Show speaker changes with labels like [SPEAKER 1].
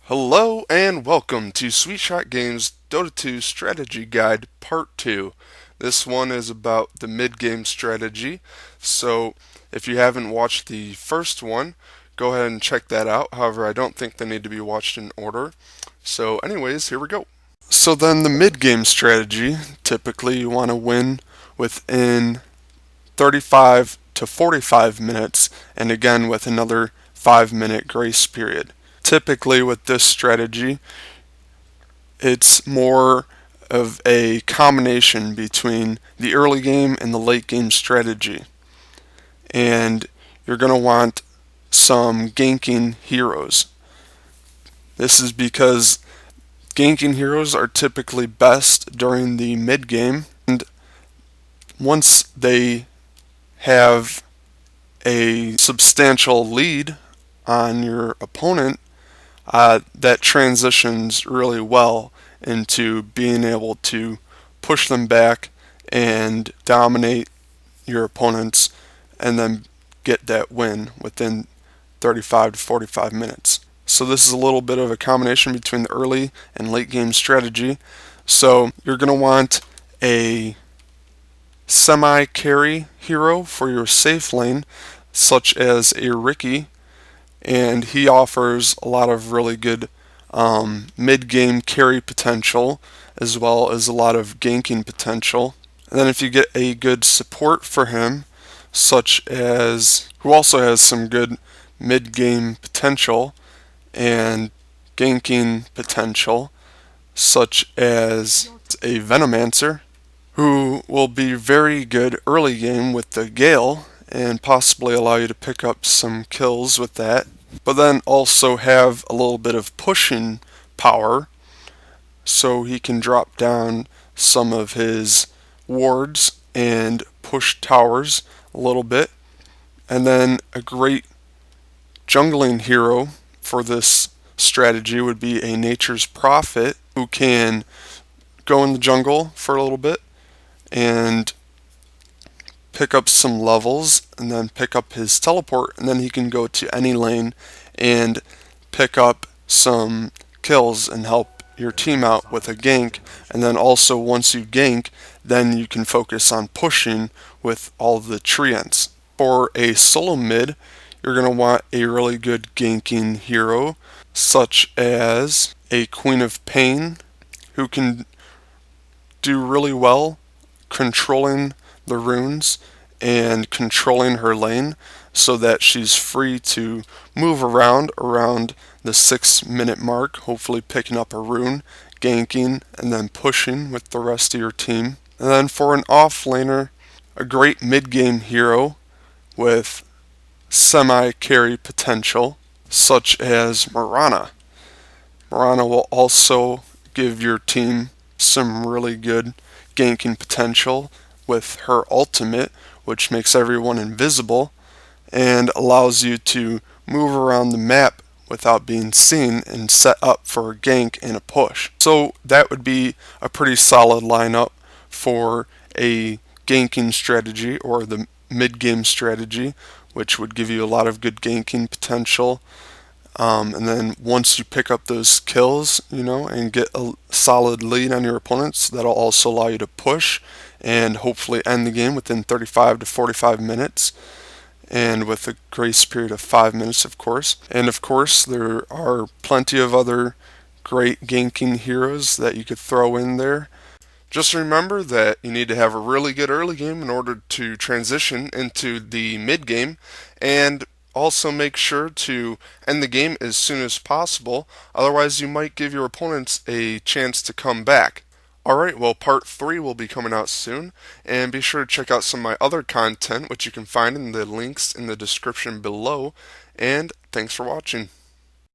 [SPEAKER 1] Hello and welcome to Sweet Shot Games Dota 2 Strategy Guide Part 2. This one is about the mid-game strategy, so if you haven't watched the first one, go ahead and check that out. However, I don't think they need to be watched in order. So anyways, here we go. So then the mid-game strategy, typically you want to win within 35 to 45 minutes, and again with another 5-minute grace period. Typically, with this strategy, it's more of a combination between the early game and the late game strategy. And you're going to want some ganking heroes. This is because ganking heroes are typically best during the mid game, and once they have a substantial lead on your opponent, that transitions really well into being able to push them back and dominate your opponents and then get that win within 35 to 45 minutes. So this is a little bit of a combination between the early and late game strategy. So you're going to want a semi-carry hero for your safe lane, such as a Ricky, and he offers a lot of really good mid-game carry potential as well as a lot of ganking potential. And then if you get a good support for him, such as who also has some good mid-game potential and ganking potential, such as a Venomancer, who will be very good early game with the Gale and possibly allow you to pick up some kills with that, but then also have a little bit of pushing power so he can drop down some of his wards and push towers a little bit. And then a great jungling hero for this strategy would be a Nature's Prophet, who can go in the jungle for a little bit and pick up some levels and then pick up his teleport, and then he can go to any lane and pick up some kills and help your team out with a gank. And then also once you gank, then you can focus on pushing with all the treants. For a solo mid, you're going to want a really good ganking hero such as a Queen of Pain, who can do really well controlling the runes and controlling her lane so that she's free to move around the 6-minute mark, hopefully picking up a rune, ganking, and then pushing with the rest of your team. And then for an off-laner, a great mid-game hero with semi-carry potential, such as Mirana. Mirana will also give your team some really good ganking potential with her ultimate, which makes everyone invisible and allows you to move around the map without being seen and set up for a gank and a push. So that would be a pretty solid lineup for a ganking strategy or the mid-game strategy, which would give you a lot of good ganking potential. And then once you pick up those kills, and get a solid lead on your opponents, that'll also allow you to push and hopefully end the game within 35 to 45 minutes, and with a grace period of 5 minutes, of course. And of course, there are plenty of other great ganking heroes that you could throw in there. Just remember that you need to have a really good early game in order to transition into the mid game, and also make sure to end the game as soon as possible, otherwise you might give your opponents a chance to come back. Alright, well, part 3 will be coming out soon, and be sure to check out some of my other content, which you can find in the links in the description below, and thanks for watching.